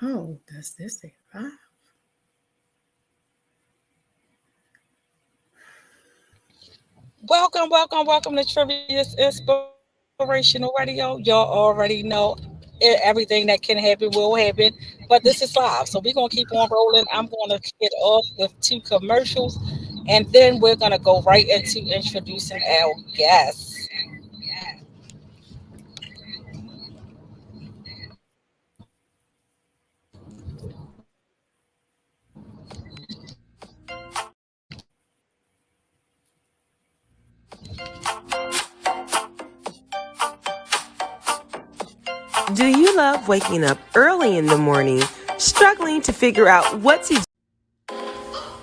Oh, does this say 5? Welcome to Trivia's Inspirational Radio. Y'all already know everything that can happen will happen, but this is live. So we're going to keep on rolling. I'm going to kick it off with 2 commercials, and then we're going to go right into introducing our guests. Do you love waking up early in the morning, struggling to figure out what to do?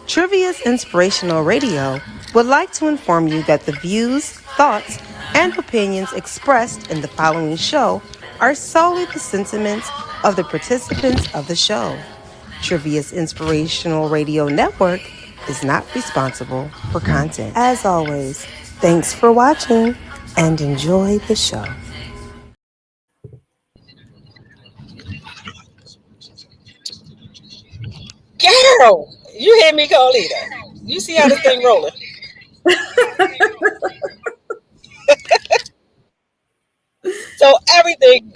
Trivia's Inspirational Radio would like to inform you that the views, thoughts, and opinions expressed in the following show are solely the sentiments of the participants of the show. Trivia's Inspirational Radio Network is not responsible for content. As always, thanks for watching and enjoy the show. Girl, you hear me, Carlita? You see how this thing rolling? So everything,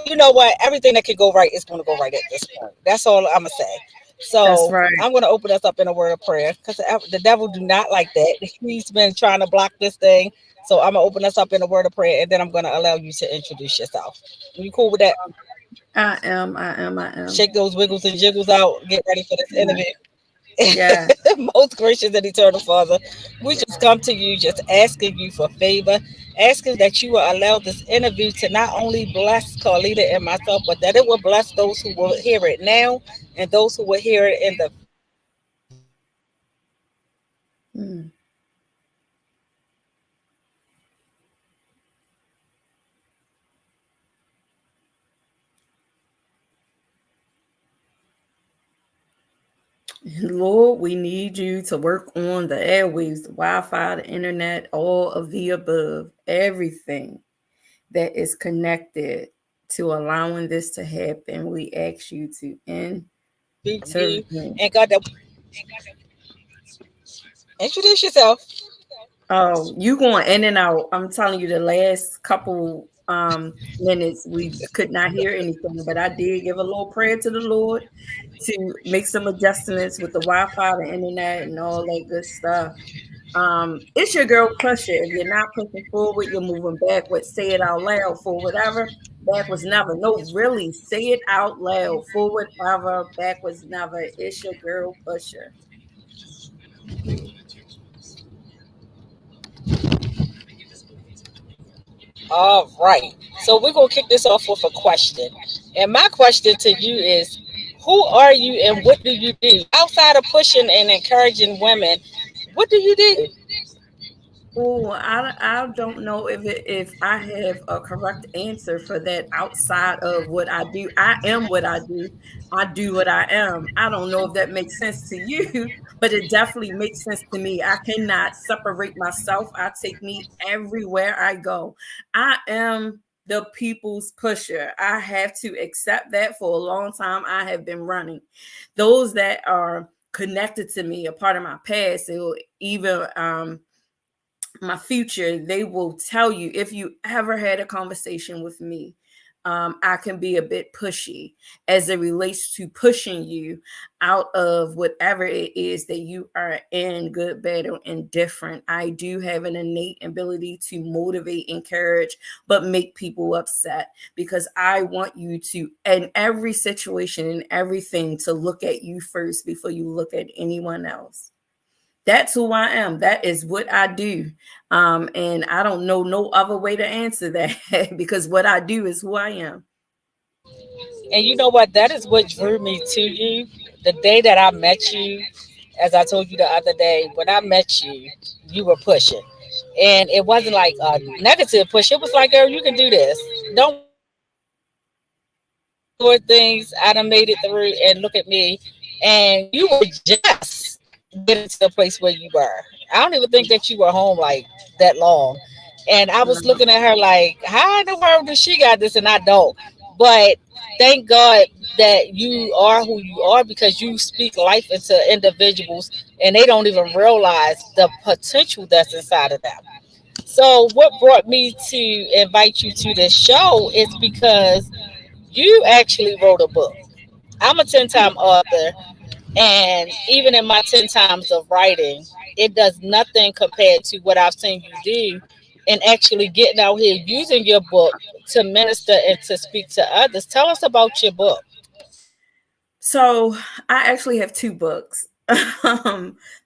you know what? Everything that can go right is going to go right at this point. That's all I'm gonna say. That's So right. I'm going to open us up in a word of prayer because the devil do not like that. He's been trying to block this thing. So I'm gonna open us up in a word of prayer, and then I'm gonna allow you to introduce yourself. You cool with that? I am. Shake those wiggles and jiggles out. Get ready for this Yeah. interview. Yeah. Most gracious and eternal Father, we just come to you just asking you for favor, asking that you will allow this interview to not only bless Carlita and myself, but that it will bless those who will hear it now and those who will hear it in the future. We just ask you for favor. We ask Mm. you for blessings. We ask you for protection. We ask you for guidance. We ask you for direction. We ask you for understanding. We ask you for understanding. We ask you for Lord, we understanding. need you to We work ask you on for the airwaves, the understanding. Wi-Fi, the internet, all of the above, everything that is connected to allowing this to happen. We ask you to intervene. Introduce yourself. Oh, you going in and out. I'm telling you, the last couple minutes we could not hear anything, but I did give a little prayer to the Lord to make some adjustments with the Wi-Fi, the internet, and all that good stuff. It's your girl Pusher. If you're not pushing forward, you're moving backwards. Say it out loud for whatever. Backwards never. No, really, say it out loud. Forward ever, backwards never. It's your girl Pusher. All right. So we're gonna kick this off with a question. And my question to you is, who are you and what do you do? Outside of pushing and encouraging women, what do you do? Oh, I don't know if I have a correct answer for that outside of what I do. I am what I do. I do what I am. I don't know if that makes sense to you, but it definitely makes sense to me. I cannot separate myself. I take me everywhere I go. I am the people's pusher. I have to accept that. For a long time I have been running. Those that are connected to me, a part of my past, it will even my future, they will tell you if you ever had a conversation with me. I can be a bit pushy as it relates to pushing you out of whatever it is that you are in, good, bad, or indifferent. I do have an innate ability to motivate, encourage, but make people upset because I want you to, in every situation and everything, to look at you first before you look at anyone else. That's who I am. That is what I do. And I don't know no other way to answer that because what I do is who I am. And you know what? That is what drew me to you. The day that I met you, as I told you the other day, when I met you, you were pushing. And it wasn't like a negative push. It was like, girl, you can do this. Don't worry about it. I done endured things. I done made it through. And look at me. And you were just getting to the place where you were. I don't even think that you were home like that long. And I was No, looking at her like, how in the world does she got this and I don't? But thank God that you are who you are because you speak life into individuals and they don't even realize the potential that's inside of them. So, what brought me to invite you to this show is because you actually wrote a book. I'm a 10-time author, and even in my 10 times of writing, it does nothing compared to what I've seen you do and actually getting out here using your book to minister and to speak to others. Tell us about your book. So I actually have two books.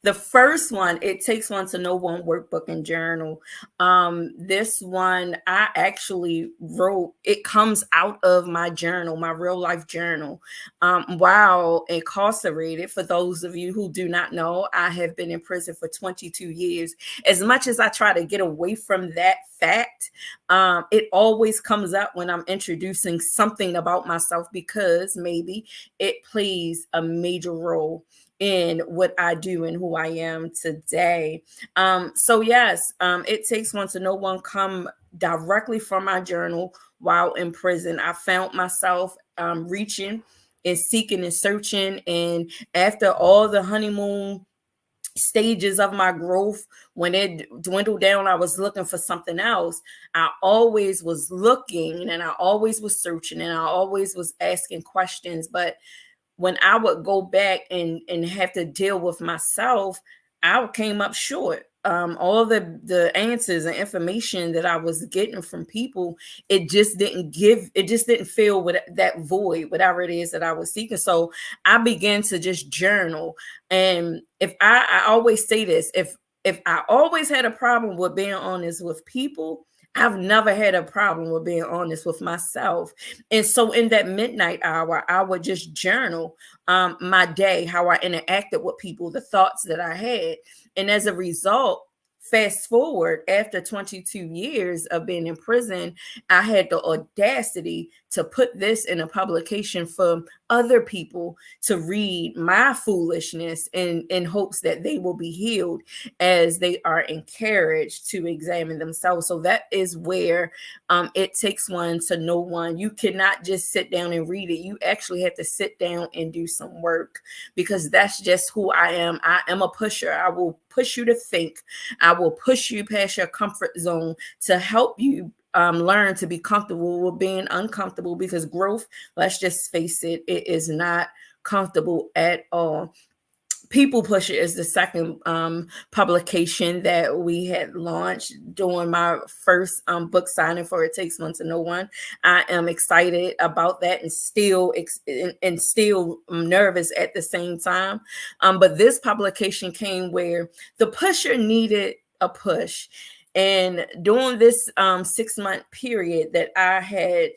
The first one, It Takes One to Know One Workbook and Journal. This one I actually wrote, it comes out of my journal, my real life journal. While incarcerated, for those of you who do not know, I have been in prison for 22 years. As much as I try to get away from that fact, it always comes up when I'm introducing something about myself because maybe it plays a major role in what I do and who I am today. So yes, It Takes One to Know One come directly from my journal while in prison. I found myself reaching and seeking and searching, and after all the honeymoon stages of my growth, when it dwindled down, I was looking for something else. I always was looking, and I always was searching, and I always was asking questions. But when I would go back and have to deal with myself, I came up short. All the answers and information that I was getting from people, it just didn't fill with that void, whatever it is that I was seeking. So I began to just journal. And if I always say this, if I always had a problem with being honest with people, I've never had a problem with being honest with myself. And so in that midnight hour, I would just journal my day, how I interacted with people, the thoughts that I had. And as a result, fast forward after 22 years of being in prison, I had the audacity to put this in a publication for other people to read my foolishness in hopes that they will be healed as they are encouraged to examine themselves. So that is where It Takes One to Know One. You cannot just sit down and read it. You actually have to sit down and do some work, because that's just who I am. I am a pusher. I will push you to think. I will push you past your comfort zone to help you learn to be comfortable with being uncomfortable, because growth, let's just face it, it is not comfortable at all. People Pusher is the second publication that we had launched during my first book signing for It Takes One to Know One. I am excited about that and still nervous at the same time. But this publication came where the pusher needed a push. And during this 6-month period that I had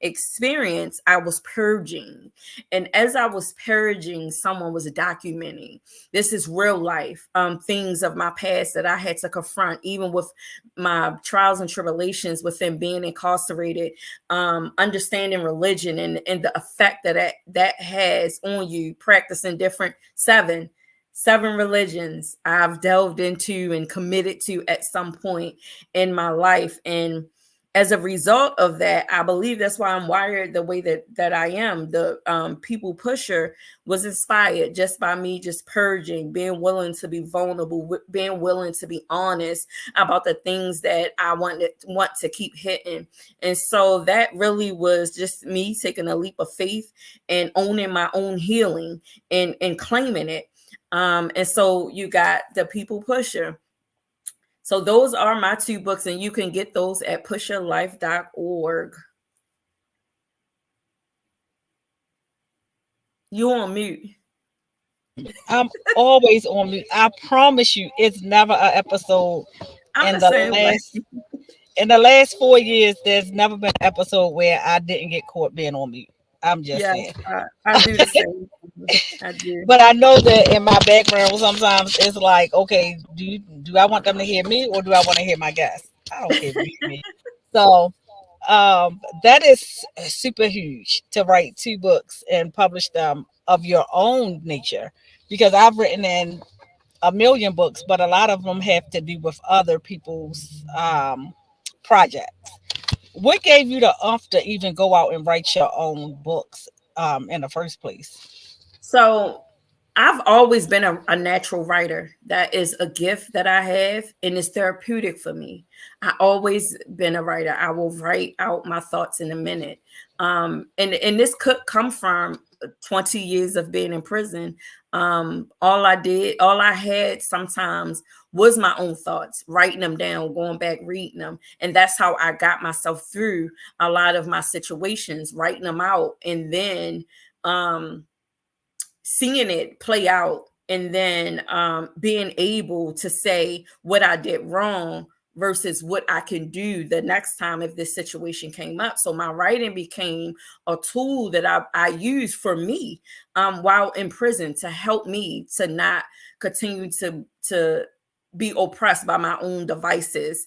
experience, I was purging. And as I was purging, someone was documenting. This is real life things of my past that I had to confront, even with my trials and tribulations within being incarcerated, understanding religion and the effect that has on you, practicing different seven religions I've delved into and committed to at some point in my life. And as a result of that, I believe that's why I'm wired the way that I am. The People Pusher was inspired just by me just purging, being willing to be vulnerable, being willing to be honest about the things that I want to keep hitting. And so that really was just me taking a leap of faith and owning my own healing and claiming it. And so you got The People Pusher. So those are my two books, and you can get those at pusherlife.org. You on mute. I'm always on mute. I promise you, it's never an episode I'm in the the same way. last 4 years. There's never been an episode where I didn't get caught being on mute. I'm just Yes, saying. I do the same. I do. But I know that in my background, sometimes it's like, okay, do I want them to hear me or do I want to hear my guests? I don't care if you hear me. So that is super huge to write two books and publish them of your own nature, because I've written in a million books, but a lot of them have to do with other people's projects. What gave you the to even go out and write your own books in the first place? So I've always been a natural writer. That is a gift that I have, and it's therapeutic for me. I always been a writer. I will write out my thoughts in a minute. And this could come from 20 years of being in prison. All I had sometimes was my own thoughts, writing them down, going back, reading them. And that's how I got myself through a lot of my situations, writing them out. And then, um, seeing it play out, and then being able to say what I did wrong versus what I can do the next time if this situation came up. So my writing became a tool that I used for me while in prison to help me to not continue to be oppressed by my own devices.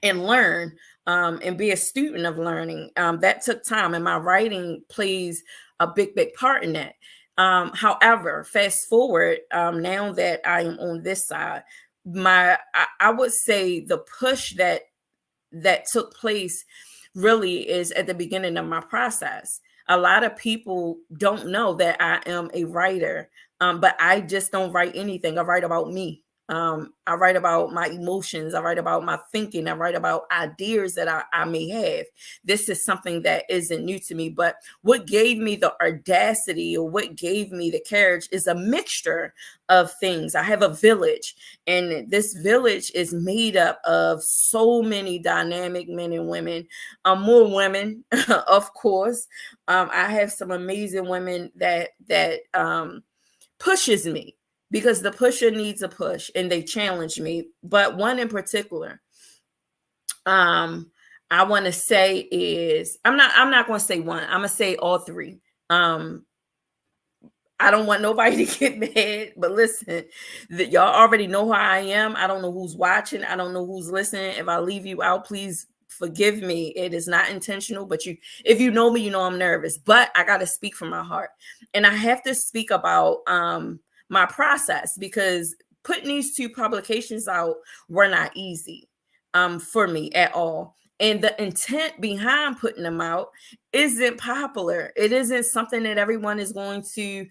And learn, and be a student of learning. That took time, and my writing plays a big part in that. However, fast forward, now that I am on this side, I would say the push that took place really is at the beginning of my process. A lot of people don't know that I am a writer, but I just don't write anything. I write about me. I write about my emotions. I write about my thinking. I write about ideas that I may have. This is something that isn't new to me, but what gave me the audacity, or what gave me the courage, is a mixture of things. I have a village, and this village is made up of so many dynamic men and women, more women, of course. I have some amazing women that pushes me, because the pusher needs a push, and they challenge me. But one in particular, um, I want to say is, I'm not going to say one. I'm gonna say all three. Um, I don't want nobody to get mad, but listen, that y'all already know who I am. I don't know who's watching. I don't know who's listening. If I leave you out, please forgive me. It is not intentional, but if you know me, you know I'm nervous. But I got to speak from my heart, and I have to speak about my process, because putting these two publications out were not easy for me at all. And the intent behind putting them out isn't popular. It isn't something that everyone is going to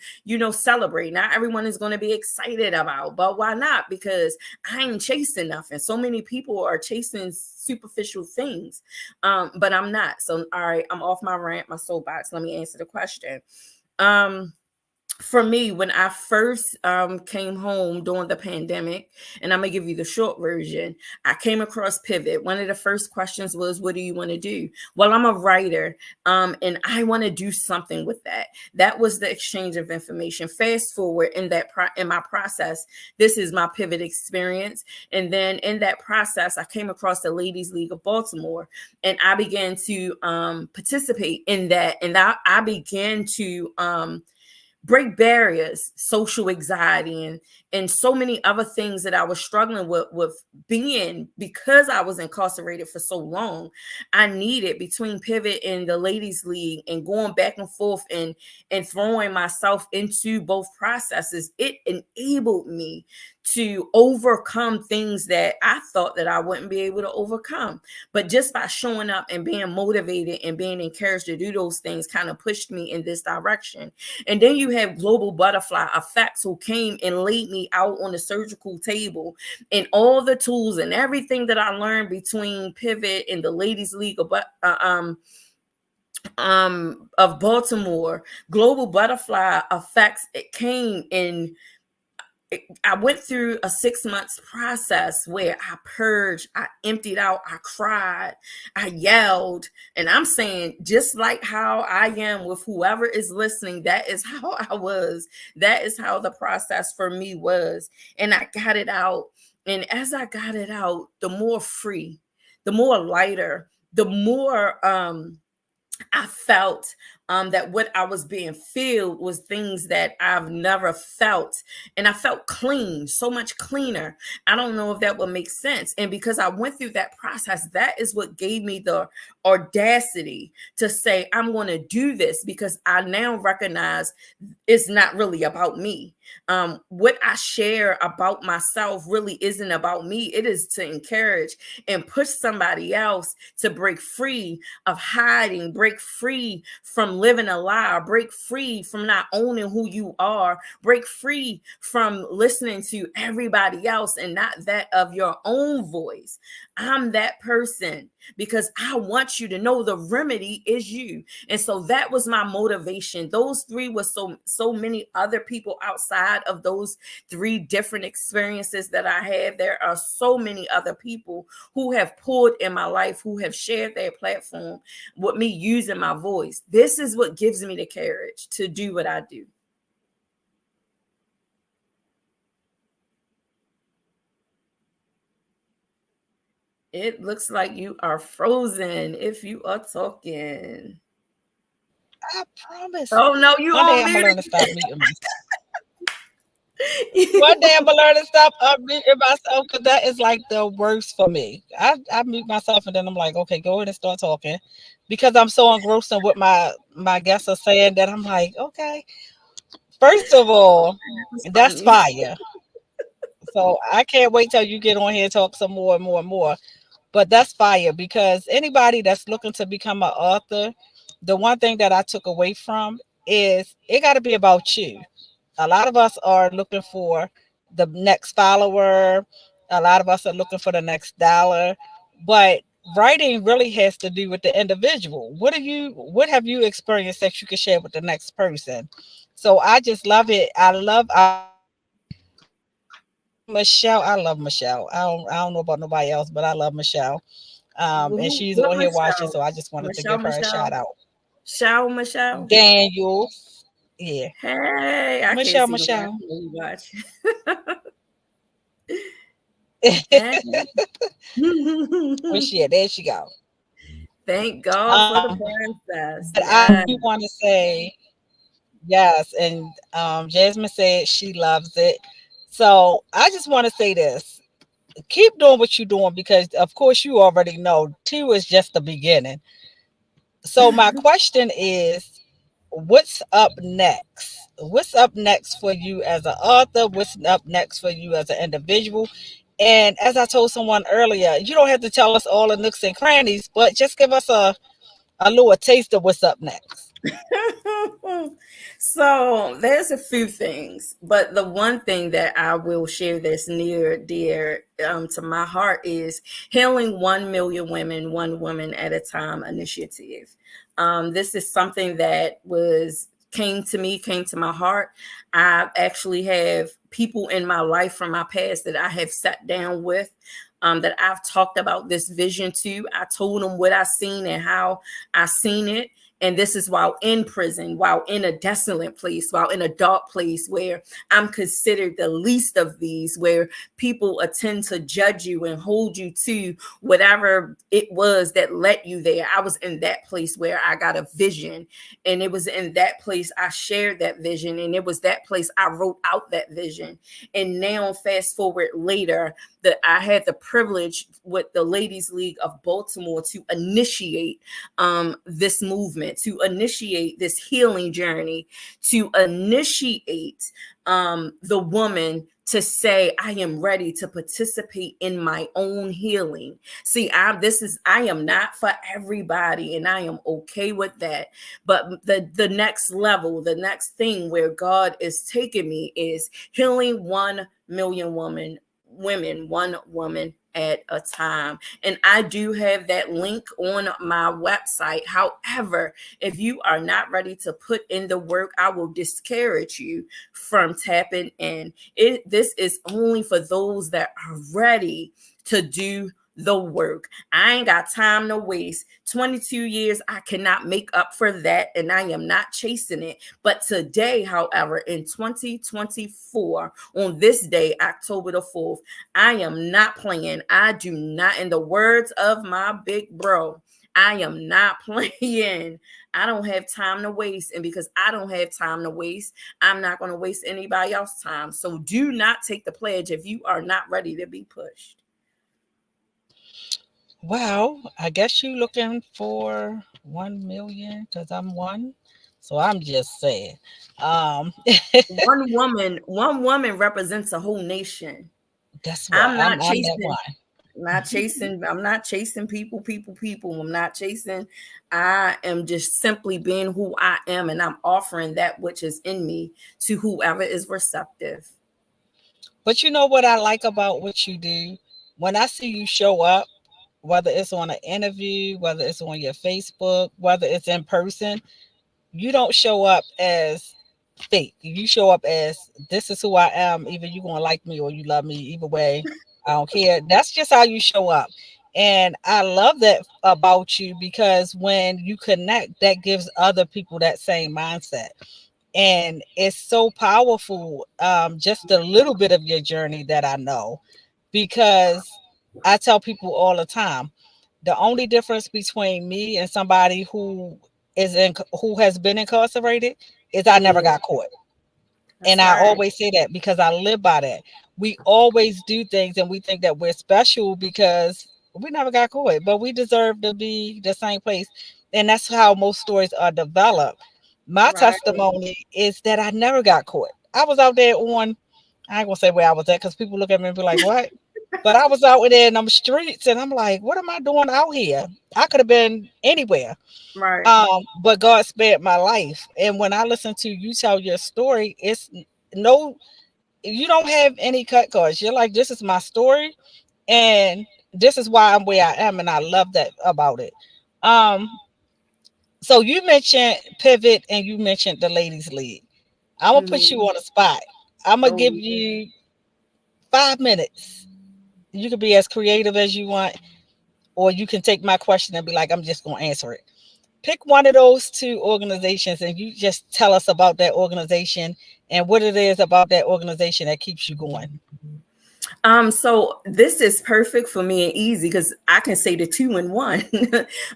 celebrate. Not everyone is going to be excited about, but why not? Because I ain't chasing nothing. So many people are chasing superficial things, but I'm not. So, all right, I'm off my rant, my soapbox. Let me answer the question. Um, for me, when I first came home during the pandemic, and I'm gonna give you the short version, I came across Pivot. One of the first questions was, "What do you want to do?" Well, I'm a writer, and I want to do something with that. That was the exchange of information. Fast forward in my process, this is my Pivot experience, and then in that process, I came across the Ladies League of Baltimore, and I began to participate in that, and I began to break barriers, social anxiety, and so many other things that I was struggling with being, because I was incarcerated for so long. I needed, between Pivot and the Ladies League and going back and forth and throwing myself into both processes, it enabled me to overcome things that I thought that I wouldn't be able to overcome. But just by showing up and being motivated and being encouraged to do those things kind of pushed me in this direction. And then you have Global Butterfly Effects, who came and laid me out on the surgical table, and all the tools and everything that I learned between Pivot and the Ladies League of Baltimore. Global Butterfly Effects, it came in. I went through a 6 months process where I purged, I emptied out, I cried, I yelled. And I'm saying, just like how I am with whoever is listening, that is how I was. That is how the process for me was. And I got it out. And as I got it out, the more free, the more lighter, the more I felt that what I was being filled was things that I've never felt. And I felt clean, so much cleaner. I don't know if that would make sense. And because I went through that process, that is what gave me the audacity to say, I'm going to do this, because I now recognize it's not really about me. What I share about myself really isn't about me. It is to encourage and push somebody else to break free of hiding, break free from living a lie, break free from not owning who you are, break free from listening to everybody else and not that of your own voice. I'm that person because I want you to know the remedy is you. And so that was my motivation. Those three was so many other people outside of those three different experiences that I had. There are so many other people who have poured in my life, who have shared their platform with me using my voice. This is what gives me the courage to do what I do. It looks like you are frozen if you are talking. I promise. Oh no, you One day on I'm gonna mute learn to stop muting myself. again. One day I'm gonna learn to stop unmuting myself because that is like the worst for me. I mute myself and then I'm like, okay, go ahead and start talking, because I'm so engrossed in what my guests are saying that I'm like, okay. First of all, It's that's funny. fire. So I can't wait till you get on here and talk some more and more and more. But that's fire, because anybody that's looking to become an author, the one thing that I took away from is it got to be about you. A lot of us are looking for the next follower, a lot of us are looking for the next dollar, but writing really has to do with the individual. What have you experienced that you can share with the next person? So I just love it. Michelle, I love Michelle. I don't know about nobody else, but I love Michelle. And she's What on here watching, Michelle? so I just wanted to give her a shout Michelle? out. Michelle? Daniel, yeah, Hey, I can't Michelle, see nobody. Michelle. You watch. Hey. Where she at? There she go. Thank God for the Um, process. but I Yeah. do want to say yes, and Jasmine said she loves it. So I just want to say this: keep doing what you're doing, because, of course, you already know two is just the beginning. So my question is, what's up next? What's up next for you as an author? What's up next for you as an individual? And as I told someone earlier, you don't have to tell us all the nooks and crannies, but just give us a little taste of what's up next. So there's a few things, but the one thing that I will share that's near dear to my heart is healing 1 million women, one woman at a time initiative. This is something that was came to my heart. I actually have people in my life from my past that I have sat down with. That I've talked about this vision to. I told them what I seen and how I seen it. And this is while in prison, while in a desolate place, while in a dark place where I'm considered the least of these, where people attend to judge you and hold you to whatever it was that led you there. I was in that place where I got a vision. And it was in that place I shared that vision. And it was that place I wrote out that vision. And now, fast forward later, that I had the privilege with the Ladies League of Baltimore to initiate this movement, to initiate this healing journey, to initiate the woman to say, I am ready to participate in my own healing. See, I am not for everybody, and I am okay with that. But the next level, the next thing where God is taking me is healing 1 million women, one woman at a time. And I do have that link on my website. However, if you are not ready to put in the work, I will discourage you from tapping in. This is only for those that are ready to do the work. I ain't got time to waste. 22 years, I cannot make up for that, and I am not chasing it. But today, however, in 2024, on this day, October the 4th, I am not playing. I do not, in the words of my big bro, I am not playing. I don't have time to waste. And because I don't have time to waste, I'm not going to waste anybody else's time. So do not take the pledge if you are not ready to be pushed. Well, I guess you looking for 1 million because I'm one. So I'm just saying. Um, One woman represents a whole nation. guess what? I'm I'm not I'm that chasing, one. I'm not chasing people. I'm not chasing. I am just simply being who I am, and I'm offering that which is in me to whoever is receptive. But you know what I like about what you do? When I see you show up, whether it's on an interview, whether it's on your Facebook, whether it's in person, you don't show up as fake. You show up as this is who I am. Either you gonna like me or you love me. Either way, I don't care. That's just how you show up. And I love that about you because when you connect, that gives other people that same mindset. And it's so powerful, just a little bit of your journey that I know, because I tell people all the time, the only difference between me and somebody who has been incarcerated is I never Yeah, got caught. And that's I right. always say that because I live by that. We always do things and we think that we're special because we never got caught, but we deserve to be the same place. And that's how most stories are developed. My Right, testimony is that I never got caught. I was out there on, I ain't gonna say where I was at because people look at me and be like, what? But I was out there in them streets and I'm like, what am I doing out here? I could have been anywhere. right, But God spared my life. And when I listen to you tell your story, it's no, you don't have any cut cards. You're like, this is my story, and this is why I'm where I am, and I love that about it. Um, so you mentioned pivot, and you mentioned the ladies' league. I'm gonna put you mhm. on the spot. I'm gonna Oh, give yeah. you 5 minutes. You can be as creative as you want, or you can take my question and be like, I'm just gonna answer it. Pick one of those two organizations and you just tell us about that organization and what it is about that organization that keeps you going. So this is perfect for me and easy because I can say the two in one.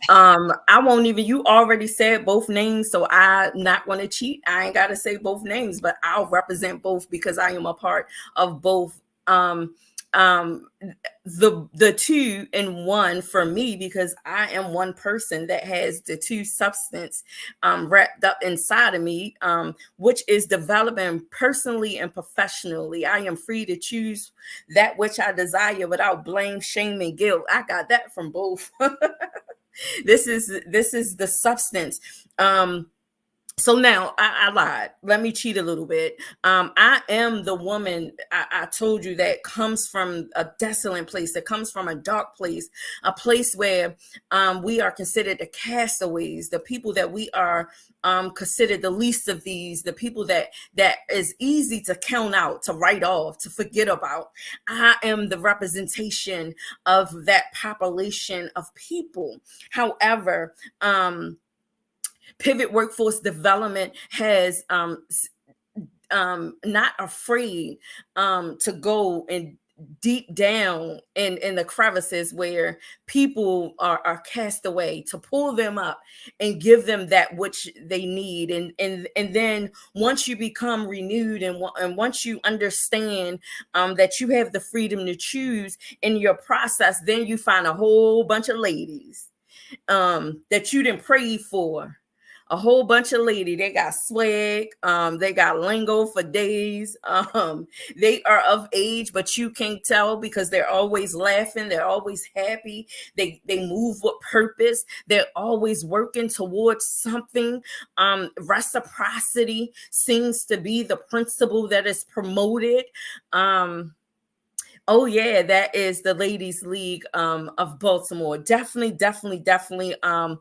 I won't even, you already said both names, so I'm not going to cheat. I ain't got to say both names, but I'll represent both because I am a part of both. Um, the two in one for me because I am one person that has the two substance wrapped up inside of me, which is developing personally and professionally. I am free to choose that which I desire without blame, shame, and guilt. I got that from both. This is the substance. So now I lied. Let me cheat a little bit. I am the woman I told you that comes from a desolate place, that comes from a dark place, a place where we are considered the castaways, the people that we are considered the least of these, the people that is easy to count out, to write off, to forget about. I am the representation of that population of people. However, Pivot Workforce Development has not afraid to go and deep down in the crevices where people are cast away, to pull them up and give them that which they need. And then once you become renewed and once you understand that you have the freedom to choose in your process, then you find a whole bunch of ladies that you didn't pray for. A whole bunch of lady. They got swag. They got lingo for days. They are of age, but you can't tell because they're always laughing. They're always happy. They move with purpose. They're always working towards something. Reciprocity seems to be the principle that is promoted. Oh yeah, that is the Ladies League of Baltimore. Definitely a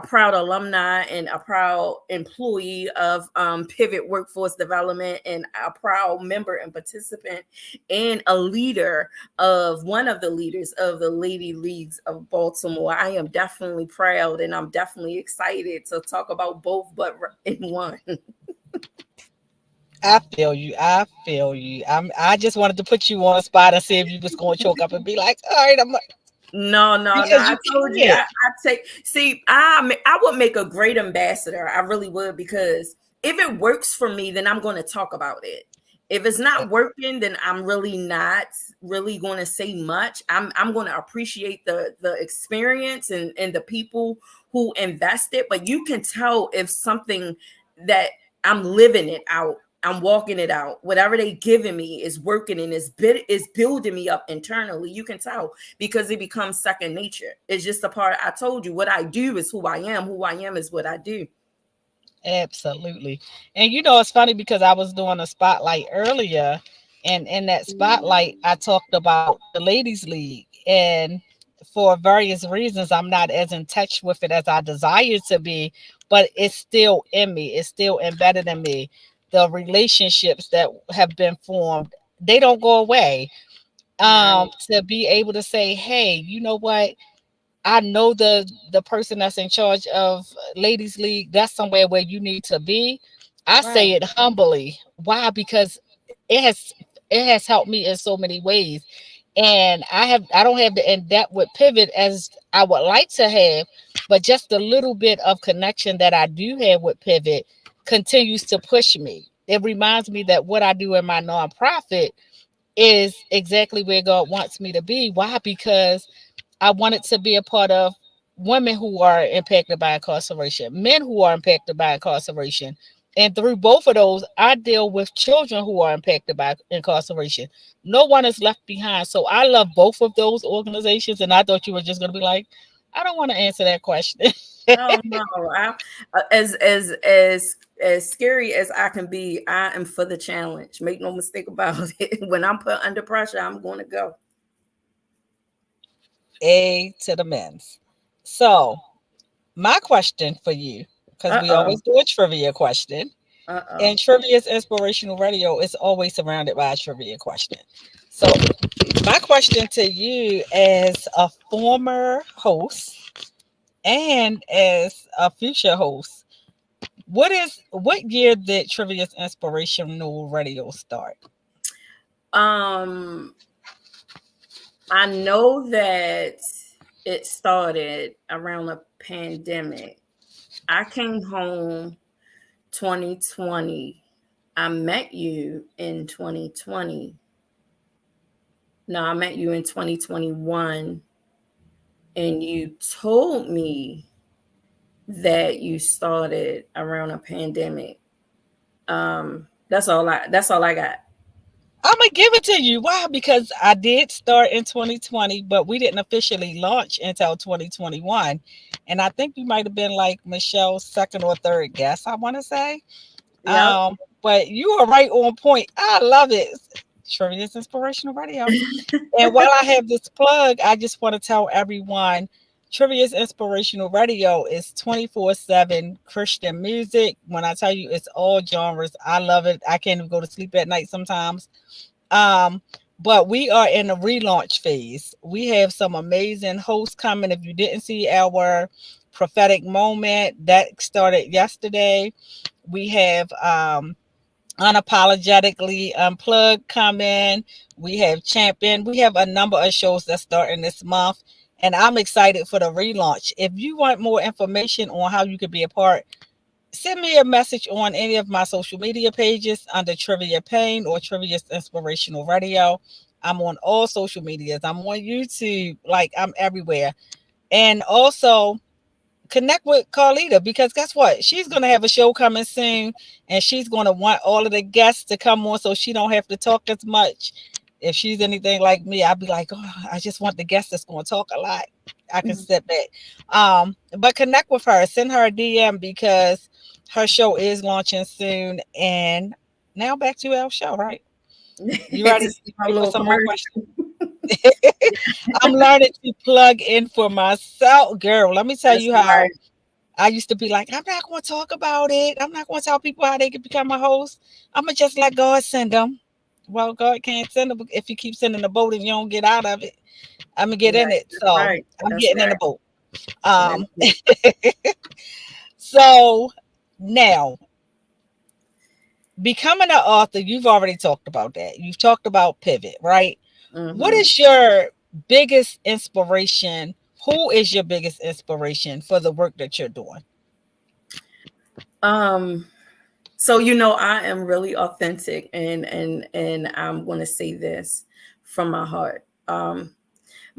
proud alumni and a proud employee of Pivot Workforce Development, and a proud member and participant and a leader of one of the leaders of the Lady Leagues of Baltimore. I am definitely proud and I'm definitely excited to talk about both, but in one. I feel you. I feel you. I just wanted to put you on a spot and see if you was going to choke up and be like, all right, I'm. No. because I you told you, can't. I take. See, I would make a great ambassador. I really would, because if it works for me, then I'm going to talk about it. If it's not working, then I'm really not really going to say much. I'm going to appreciate the experience and the people who invested. But you can tell if something that I'm living it out. I'm walking it out. Whatever they giving me is working and is building me up internally. You can tell because it becomes second nature. It's just a part. I told you, what I do is who I am. Who I am is what I do. Absolutely. And you know, it's funny because I was doing a spotlight earlier, and in that spotlight, I talked about the ladies' league. And for various reasons, I'm not as in touch with it as I desire to be, but it's still in me, it's still embedded in me. The relationships that have been formed, they don't go away. Right. To be able to say, hey, you know what? I know the person that's in charge of ladies league. That's somewhere where you need to be. I Right. say it humbly. Why? Because it has it has helped me in so many ways. And I don't have the in depth with pivot as I would like to have, but just the little bit of connection that I do have with pivot continues to push me. It reminds me that what I do in my nonprofit is exactly where God wants me to be. Why? Because I wanted to be a part of women who are impacted by incarceration, men who are impacted by incarceration. And through both of those, I deal with children who are impacted by incarceration. No one is left behind. So I love both of those organizations. And I thought you were just going to be like, I don't want to answer that question. Oh no. As scary as I can be, I am for the challenge. Make no mistake about it. When I'm put under pressure, I'm going to go. A to the men's. So, my question for you, because Uh we oh. always do a trivia question, Uh oh. and Trivia's Inspirational Radio is always surrounded by a trivia question. So, my question to you as a former host and as a future host, what year did Trivia's Inspirational Radio start? Um, I know that it started around a pandemic. I came home 2020. I met you in 2020. No, I met you in 2021, and you told me that you started around a pandemic. That's all I got. I'm gonna give it to you. Why? Because I did start in 2020, but we didn't officially launch until 2021. And I think you might have been like Michelle's second or third guest, I want to say. Yep. But you are right on point. I love it. Trivia's Inspirational Radio. And while I have this plug, I just want to tell everyone Trivia's Inspirational Radio is 24/7 Christian music. When I tell you it's all genres, I love it. I can't even go to sleep at night sometimes. Um, but we are in a relaunch phase. We have some amazing hosts coming. If you didn't see our prophetic moment, that started yesterday. We have unapologetically unplugged coming. We have champion. We have a number of shows that starting this month, and I'm excited for the relaunch. If you want more information on how you could be a part, send me a message on any of my social media pages under Trivia Pain or Trivia's Inspirational Radio. I'm on all social medias. I'm on YouTube. Like, I'm everywhere. And also connect with Carlita, because guess what? She's gonna have a show coming soon, and she's gonna want all of the guests to come on so she don't have to talk as much. If she's anything like me, I'd be like, oh, I just want the guest that's gonna talk a lot. I can step back. But connect with her, send her a DM because her show is launching soon. And now back to our show, right? You ready? Just my Ready for little some more commercial. questions? I'm learning to plug in for myself, girl. Let me tell That's you how smart. I used to be like, I'm not going to talk about it. I'm not going to tell people how they can become a host. I'm going to just let God send them. Well, God can't send them if you keep sending the boat and you don't get out of it. I'm going to get Right. in it. That's So right. I'm That's getting in the right. boat. And then Um, so now, becoming an author, you've already talked about that. You've talked about pivot, right? What mm-hmm. is your biggest inspiration? Who is your biggest inspiration for the work that you're doing? Um, so I am really authentic, and I'm going to say this from my heart.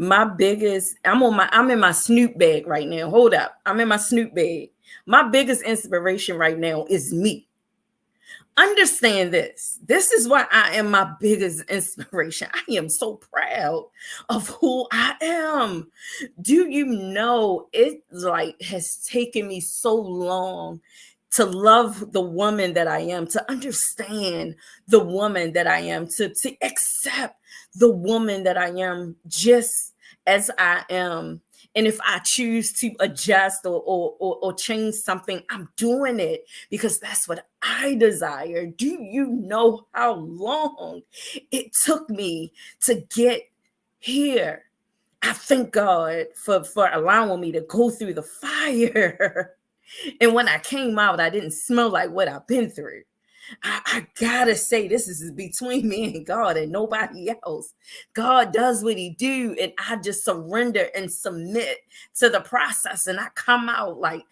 My biggest I'm in my Snoop bag right now. Hold up. I'm in my Snoop bag. My biggest inspiration right now is me. Understand this. This is why I am my biggest inspiration. I am so proud of who I am. Do you know it like has taken me so long to love the woman that I am, to understand the woman that I am, to accept the woman that I am just as I am. And if I choose to adjust or change something, I'm doing it because that's what I desire. Do you know how long it took me to get here? I thank God for allowing me to go through the fire. And when I came out, I didn't smell like what I've been through. I gotta say, this is between me and God and nobody else. God does what He do, and I just surrender and submit to the process, and I come out like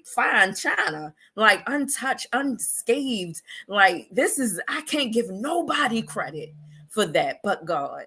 fine china, like untouched, unscathed. Like this is I can't give nobody credit for that but God.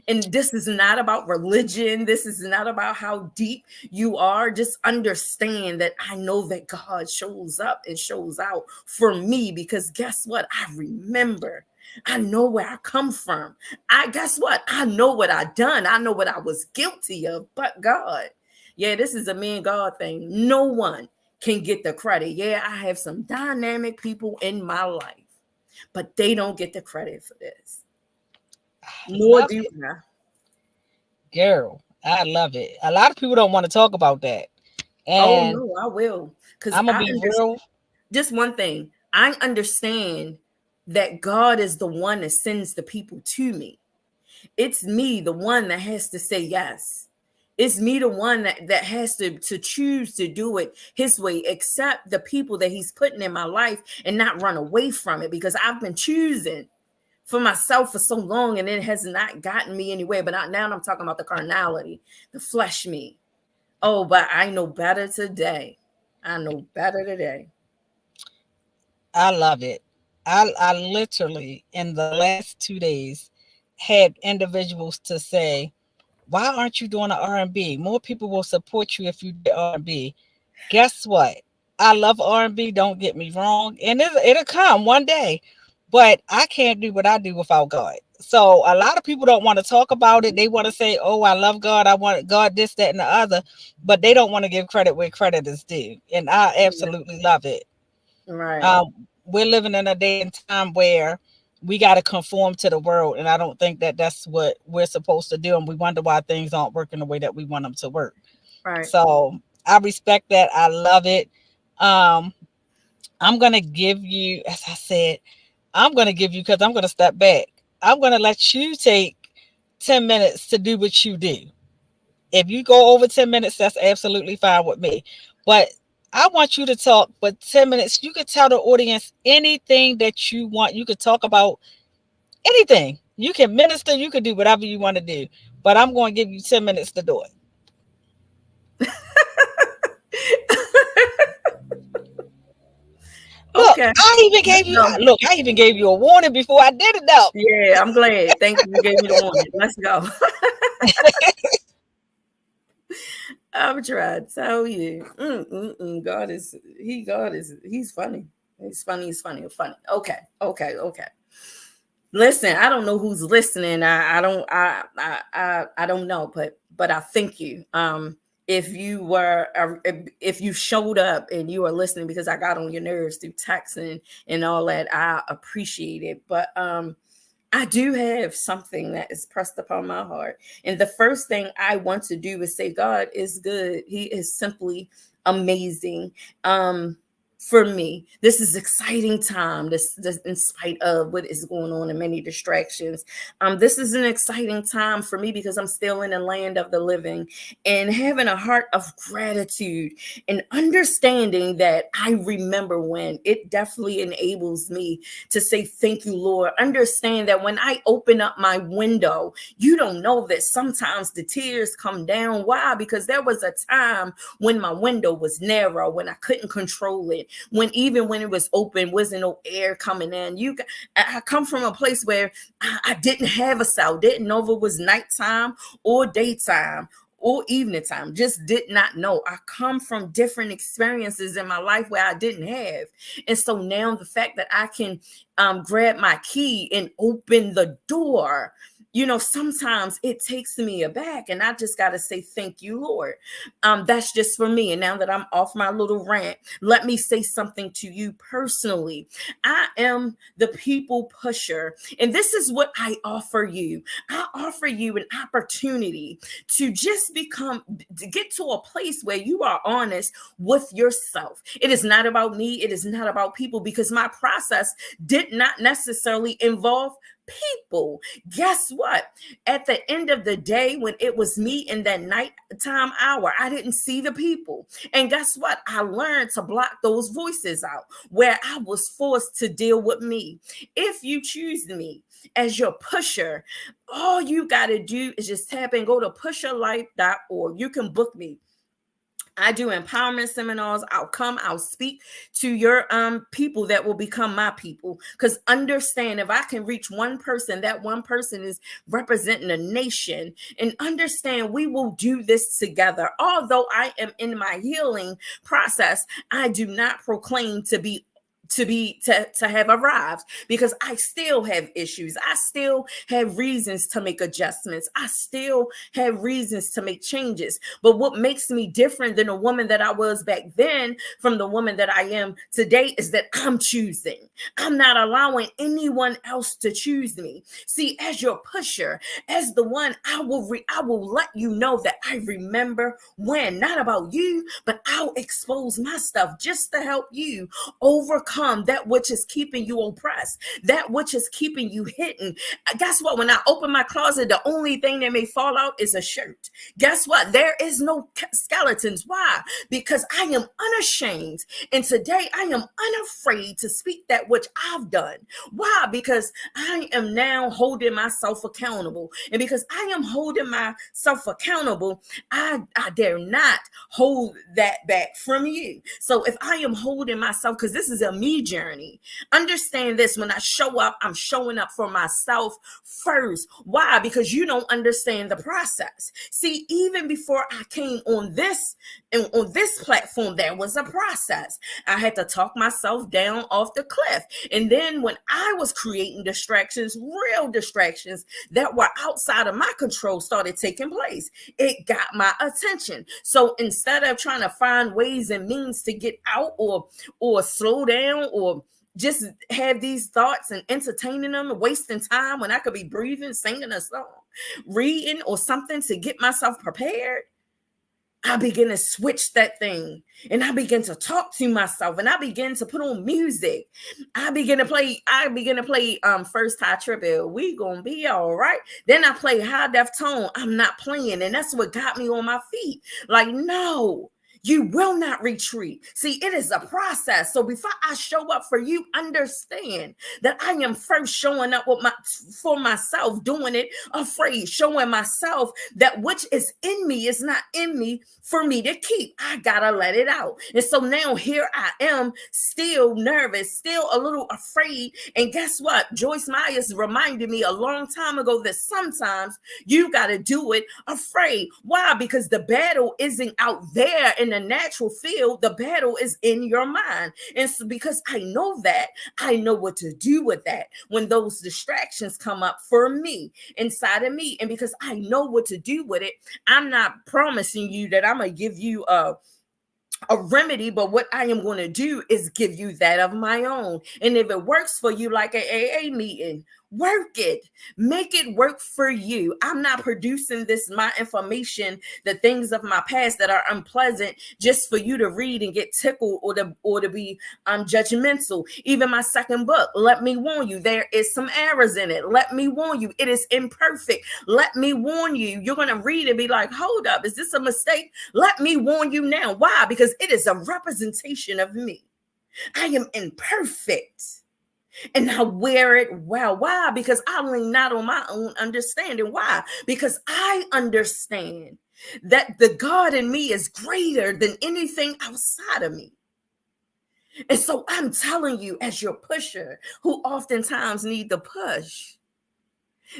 And this is not about religion. This is not about how deep you are. Just understand that I know that God shows up and shows out for me because guess what? I remember. I know where I come from. I guess what? I know what I done. I know what I was guilty of, but God. Yeah, this is a man God thing. No one can get the credit. Yeah, I have some dynamic people in my life, but they don't get the credit for this. Nor Love do it, I. girl. I love it. A lot of people don't want to talk about that, Oh and no, I will. Because I'm gonna I be understand real. just one thing. I understand that God is the one that sends the people to me. It's me, the one that has to say yes. It's me, the one that has to choose to do it his way, accept the people that he's putting in my life and not run away from it because I've been choosing for myself for so long and it has not gotten me anywhere. But now I'm talking about the carnality, the flesh me. Oh, but I know better today. I know better today. I love it. I literally in the last 2 days had individuals to say, "Why aren't you doing an R&B? More people will support you if you did R&B." Guess what? I love R&B. Don't get me wrong, and it'll come one day, but I can't do what I do without God. So a lot of people don't want to talk about it. They want to say, "Oh, I love God. I want God this, that, and the other," but they don't want to give credit where credit is due. And I absolutely love it. Right, We're living in a day and time where we got to conform to the world, and I don't think that that's what we're supposed to do. And we wonder why things aren't working the way that we want them to work. right. So I respect that. I love it. Um, I'm gonna give you, as I said, I'm gonna give you because I'm gonna step back. I'm gonna let you take 10 minutes to do what you do. If you go over 10 minutes, that's absolutely fine with me. But I want you to talk for 10 minutes. You could tell the audience anything that you want. You could talk about anything. You can minister, you could do whatever you want to do. But I'm going to give you 10 minutes to do it. Look, Okay, I even let's gave you go. look, I even gave you a warning before I did it though. Yeah, I'm glad. Thank you. You gave me the warning. Let's go. I'm trying to tell you. He's funny. He's funny. He's funny. Funny. Okay. Okay. Okay. Listen, I don't know who's listening. I don't know, but I thank you. If you were if you showed up and you are listening because I got on your nerves through texting and all that, I appreciate it. But I do have something that is pressed upon my heart. And the first thing I want to do is say, God is good. He is simply amazing. Um, for me. This is exciting time. This in spite of what is going on and many distractions. This is an exciting time for me because I'm still in the land of the living and having a heart of gratitude and understanding that I remember when. It definitely enables me to say thank you, Lord. Understand that when I open up my window, you don't know that sometimes the tears come down. Why? Because there was a time when my window was narrow, when I couldn't control it, when even when it was open, wasn't no air coming in. I come from a place where I didn't have a cell, didn't know if it was nighttime or daytime or evening time, just did not know. I come from different experiences in my life where I didn't have. And so now the fact that I can grab my key and open the door, sometimes it takes me aback, and I just got to say, thank you, Lord. That's just for me. And now that I'm off my little rant, let me say something to you personally. I am the people pusher, and this is what I offer you. I offer you an opportunity to just to get to a place where you are honest with yourself. It is not about me. It is not about people, because my process did not necessarily involve people. Guess what? At the end of the day, when it was me in that nighttime hour, I didn't see the people. And guess what? I learned to block those voices out where I was forced to deal with me. If you choose me as your pusher, all you got to do is just tap and go to pusherlife.org. You can book me. I do empowerment seminars. I'll speak to your people that will become my people. Because understand, if I can reach one person, that one person is representing a nation. And understand, we will do this together. Although I am in my healing process, I do not proclaim to have arrived, because I still have issues. I still have reasons to make adjustments. I still have reasons to make changes. But what makes me different than a woman that I was back then from the woman that I am today is that I'm choosing. I'm not allowing anyone else to choose me. See, as your pusher, as the one, I will let you know that I remember when, not about you, but I'll expose my stuff just to help you overcome that which is keeping you oppressed, that which is keeping you hidden. Guess what? When I open my closet, the only thing that may fall out is a shirt. Guess what? There is no skeletons. Why? Because I am unashamed. And today I am unafraid to speak that which I've done. Why? Because I am now holding myself accountable. And because I am holding myself accountable, I dare not hold that back from you. So if I am holding myself, because this is a me journey, understand this: when I show up, I'm showing up for myself first. Why? Because you don't understand the process. See, even before I came on this platform, there was a process. I had to talk myself down off the cliff. And then when I was creating distractions, real distractions that were outside of my control started taking place. It got my attention. So instead of trying to find ways and means to get out or slow down or just have these thoughts and entertaining them, wasting time when I could be breathing, singing a song, reading or something to get myself prepared, I begin to switch that thing and I begin to talk to myself and I begin to put on music. I begin to play first T.R.I.V.I.A. We gonna be all right. Then I play high def tone. I'm not playing. And that's what got me on my feet. Like, no, you will not retreat. See, it is a process. So before I show up for you, understand that I am first showing up for myself, doing it afraid, showing myself that which is in me is not in me for me to keep. I gotta let it out. And so now here I am, still nervous, still a little afraid. And guess what? Joyce Myers reminded me a long time ago that sometimes you gotta do it afraid. Why? Because the battle isn't out there in the natural field, the battle is in your mind. And so because I know that, I know what to do with that when those distractions come up for me, inside of me. And because I know what to do with it, I'm not promising you that I'm going to give you a remedy, but what I am going to do is give you that of my own. And if it works for you, like an AA meeting, Work it. Make it work for you. I'm not producing this, my information, the things of my past that are unpleasant, just for you to read and get tickled, or to be judgmental. Even my second book, let me warn you, there is some errors in it. Let me warn you, it is imperfect. Let me warn you, you're gonna read and be like, hold up, is this a mistake? Let me warn you now. Why? Because it is a representation of me. I am imperfect. And I wear it well. Why? Because I lean not on my own understanding. Why? Because I understand that the God in me is greater than anything outside of me. And so I'm telling you, as your pusher, who oftentimes need the push,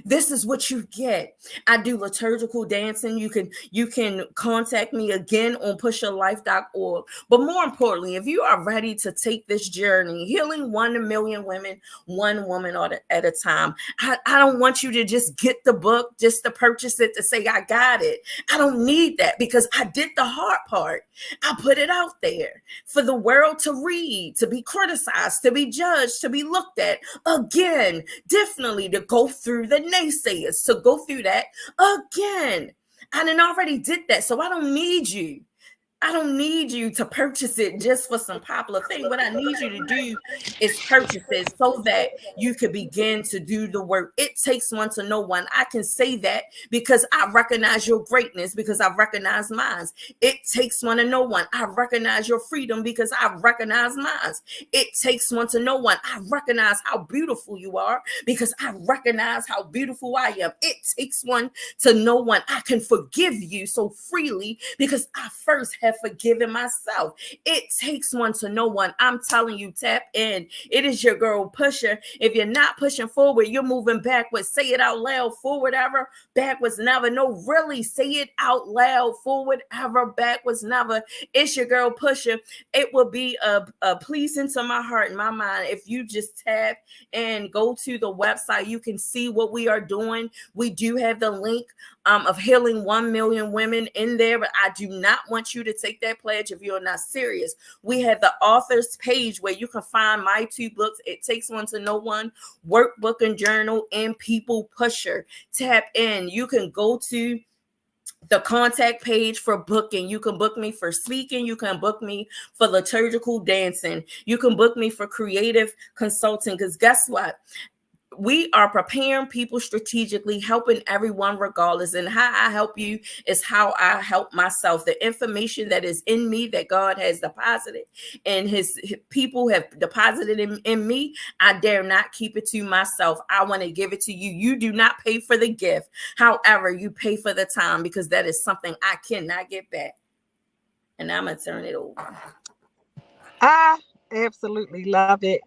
this is what you get. I do liturgical dancing. You can contact me again on pusherlife.org. But more importantly, if you are ready to take this journey, healing 1 million women, one woman at a time, I don't want you to just get the book, just to purchase it to say I got it. I don't need that, because I did the hard part. I put it out there for the world to read, to be criticized, to be judged, to be looked at again, definitely to go through the naysayers, to go through that again. I done already did that, so I don't need you. I don't need you to purchase it just for some popular thing. What I need you to do is purchase it so that you can begin to do the work. It takes one to know one. I can say that because I recognize your greatness, because I recognize mine. It takes one to know one. I recognize your freedom because I recognize mine. It takes one to know one. I recognize how beautiful you are because I recognize how beautiful I am. It takes one to know one. I can forgive you so freely because I first have forgiven myself. It takes one to know one. I'm telling you, tap in. It is your girl Pusher. If you're not pushing forward, you're moving backwards. Say it out loud. Forward ever, backwards never. No, really, say it out loud. Forward ever, backwards never. It's your girl Pusher. It will be a pleasing to my heart and my mind if you just tap and go to the website. You can see what we are doing. We do have the link of healing 1 million women in there, but I do not want you to take that pledge if you're not serious. We have the author's page where you can find my 2 books. It takes one to know one, workbook and journal, and people pusher. Tap in. You can go to the contact page for booking. You can book me for speaking. You can book me for liturgical dancing. You can book me for creative consulting. Because guess what? We are preparing people strategically, helping everyone regardless. And how I help you is how I help myself. The information that is in me that God has deposited and his people have deposited in me, I dare not keep it to myself. I want to give it to you. You do not pay for the gift. However, you pay for the time, because that is something I cannot get back. And I'm going to turn it over. I absolutely love it.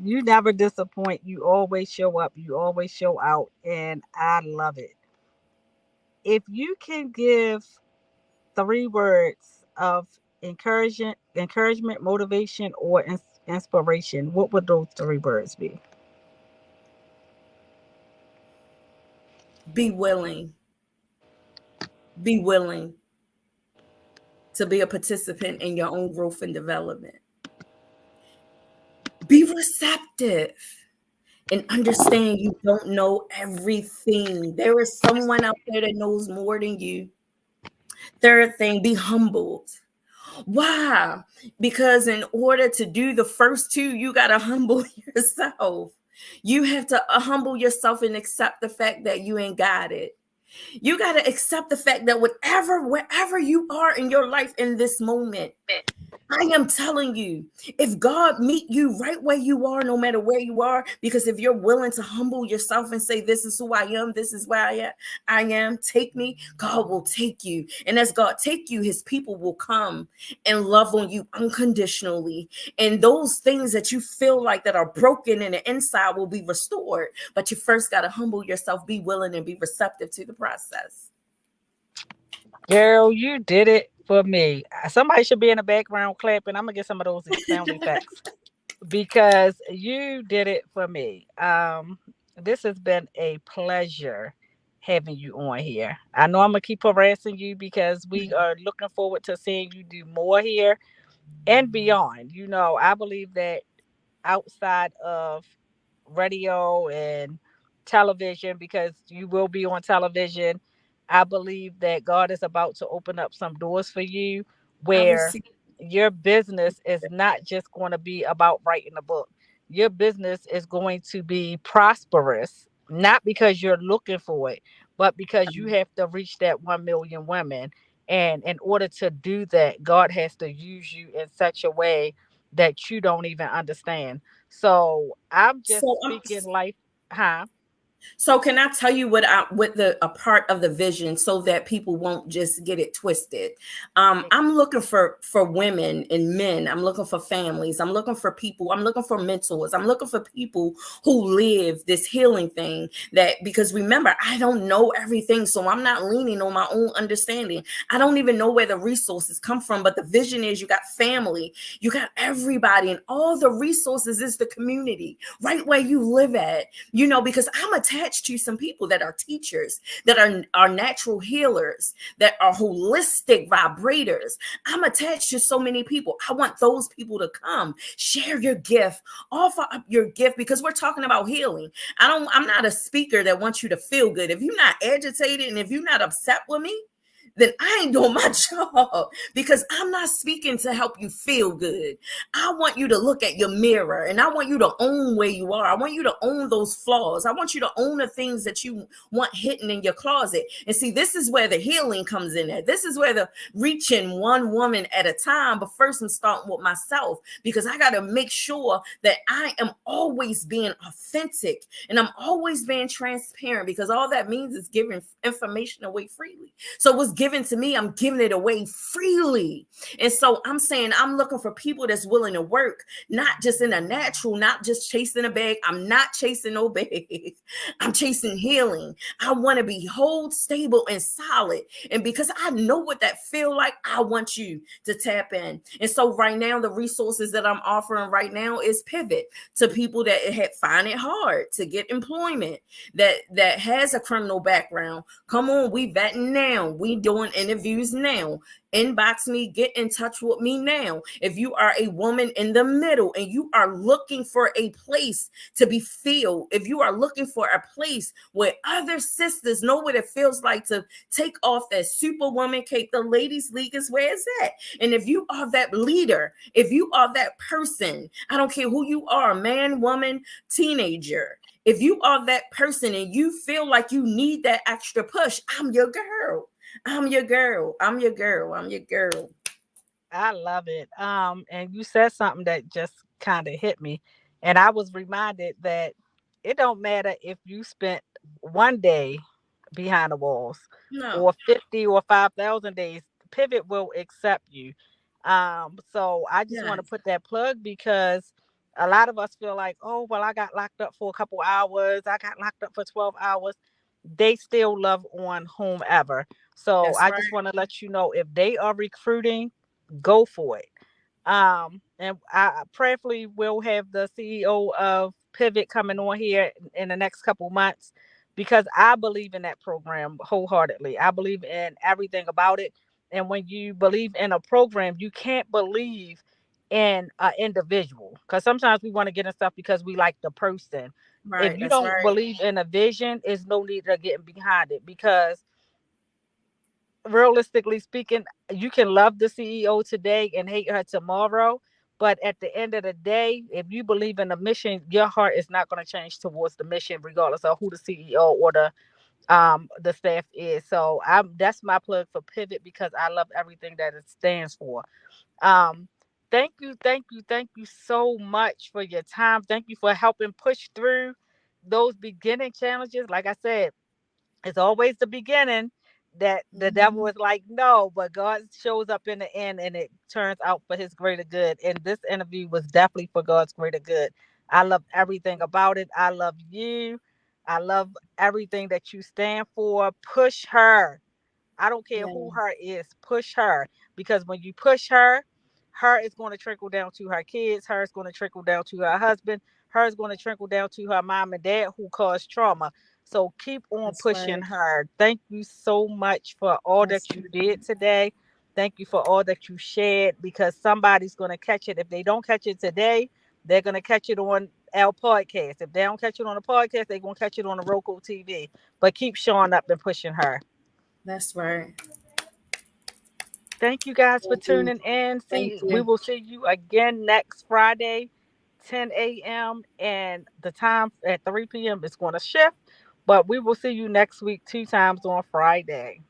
You never disappoint. You always show up. You always show out. And I love it. If you can give 3 words of encouragement, motivation, or inspiration, what would those 3 words be? Be willing. Be willing to be a participant in your own growth and development. Be receptive and understand you don't know everything. There is someone out there that knows more than you. Third thing, be humbled. Why? Because in order to do the first 2, you got to humble yourself. You have to humble yourself and accept the fact that you ain't got it. You got to accept the fact that wherever you are in your life in this moment, I am telling you, if God meet you right where you are, no matter where you are, because if you're willing to humble yourself and say, this is who I am, this is where I am, take me, God will take you. And as God take you, his people will come and love on you unconditionally. And those things that you feel like that are broken in the inside will be restored. But you first got to humble yourself, be willing, and be receptive to the process. Girl, you did it for me. Somebody should be in the background clapping. I'm going to get some of those sound effects because you did it for me. This has been a pleasure having you on here. I know I'm going to keep harassing you because we are looking forward to seeing you do more here and beyond. You know, I believe that outside of radio and television, because you will be on television. I believe that God is about to open up some doors for you I where receive your business is it. not just going to be about writing a book. Your business is going to be prosperous, not because you're looking for it, but because you have to reach that 1 million women. And in order to do that, God has to use you in such a way that you don't even understand. So I'm So, just speaking life, huh? so can I tell you what the a part of the vision so that people won't just get it twisted? I'm looking for women and men. I'm looking for families. I'm looking for people. I'm looking for mentors. I'm looking for people who live this healing thing. That because remember, I don't know everything, so I'm not leaning on my own understanding. I don't even know where the resources come from, but the vision is you got family, you got everybody, and all the resources is the community right where you live at. Because I'm attached to some people that are teachers, that are natural healers, that are holistic vibrators. I'm attached to so many people. I want those people to come share your gift, offer up your gift, because we're talking about healing. I'm not a speaker that wants you to feel good. If you're not agitated and if you're not upset with me, then I ain't doing my job, because I'm not speaking to help you feel good. I want you to look at your mirror and I want you to own where you are. I want you to own those flaws. I want you to own the things that you want hidden in your closet. And see, this is where the healing comes in at. This is where the reaching one woman at a time. But first, I'm starting with myself, because I got to make sure that I am always being authentic and I'm always being transparent, because all that means is giving information away freely. So what's given to me, I'm giving it away freely. And so I'm saying I'm looking for people that's willing to work, not just in a natural, not just chasing a bag. I'm not chasing no bag. I'm chasing healing. I want to be whole, stable, and solid. And because I know what that feel like, I want you to tap in. And so right now, the resources that I'm offering right now is pivot to people that find it hard to get employment, that has a criminal background. Come on, we vetting now. We doing interviews now. Inbox me, get in touch with me now. If you are a woman in the middle and you are looking for a place to be filled, if you are looking for a place where other sisters know what it feels like to take off that superwoman cape, the ladies league is where it's at. And if you are that leader, if you are that person, I don't care who you are, man, woman, teenager, if you are that person and you feel like you need that extra push, I'm your girl. I'm your girl. I'm your girl. I'm your girl. I love it. And you said something that just kind of hit me. And I was reminded that it don't matter if you spent 1 day behind the walls No. or 50 or 5,000 days, Pivot will accept you. So I just want to Yes. put that plug, because a lot of us feel like, oh, well, I got locked up for a couple hours. I got locked up for 12 hours. They still love on whomever. So That's I right. just want to let you know, if they are recruiting, go for it. And I prayerfully will have the CEO of Pivot coming on here in the next couple months, because I believe in that program wholeheartedly. I believe in everything about it. And when you believe in a program, you can't believe in an individual, because sometimes we want to get in stuff because we like the person. If Right. you That's don't right. believe in a vision, there's no need of getting behind it, because realistically speaking, you can love the CEO today and hate her tomorrow. But at the end of the day, if you believe in the mission, your heart is not going to change towards the mission, regardless of who the CEO or the staff is. So that's my plug for Pivot, because I love everything that it stands for. Um, thank you, thank you, thank you so much for your time. Thank you for helping push through those beginning challenges. Like I said, it's always the beginning that the devil Mhm. is like, no, but God shows up in the end and it turns out for his greater good. And this interview was definitely for God's greater good. I love everything about it. I love you. I love everything that you stand for. Push her. I don't care who Yes. her is. Push her, because when you push her, her is going to trickle down to her kids. Her is going to trickle down to her husband. Her is going to trickle down to her mom and dad who caused trauma. So keep on That's pushing right. her. Thank you so much for all That's that you did today. Thank you for all that you shared, because somebody's going to catch it. If they don't catch it today, they're going to catch it on our podcast. If they don't catch it on the podcast, they're gonna catch it on the Roku TV. But keep showing up and pushing her. That's right. Thank you guys for Thank you. tuning in. Thank We you. will see you again next Friday, 10 a.m. And the time at 3 p.m. is going to shift. But we will see you next week, 2 times on Friday.